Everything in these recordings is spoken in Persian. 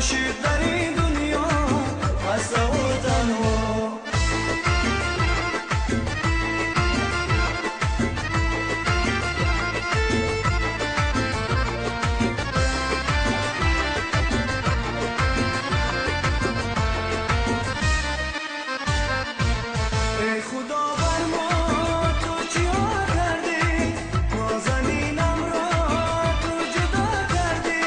عاشق در این دنیا خسته و تنها. ای خدا بر ما تو چیا کردی، نازنینم را تو جدا کردی.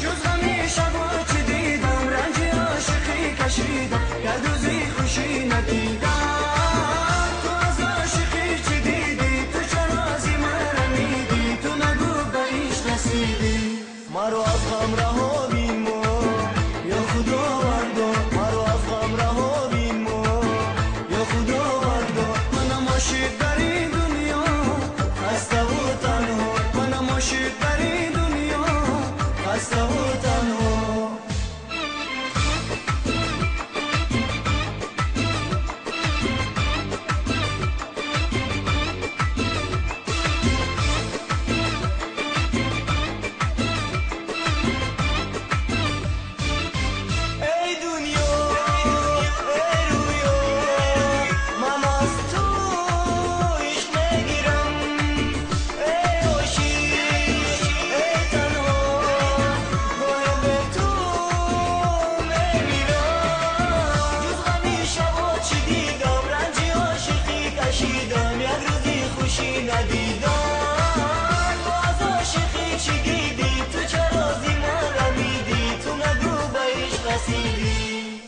جز غمی شبا چه دیدم، رنج عاشقی کشیدم، گردوزی خوشی ندیدم. تو از عاشقی چه دیدی، تو چرا از این مرا میدی، تو نگو به عشق رسیدی. مرا از غم رها بین ما یا خداوندا، مرا از غم رها بین ما یا خداوندا. منم عاشق در این دنیا خسته و تنها، منم عاشق در این دنیا خسته و تنها.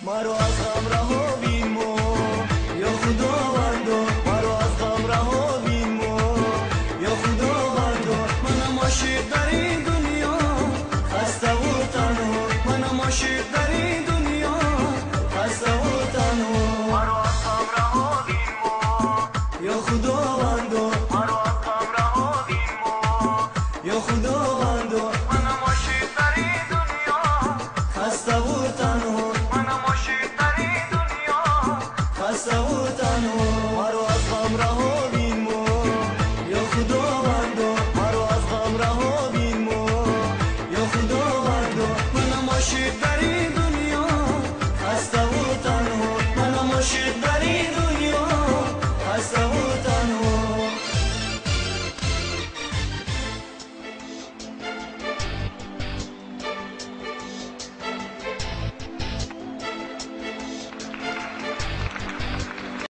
مرا از غم رها بین ما یا خداوندا، مرا از غم رها بین ما یا خداوندا. منم عاشق در این دنیا خسته و تنها، منم عاشق در این دنیا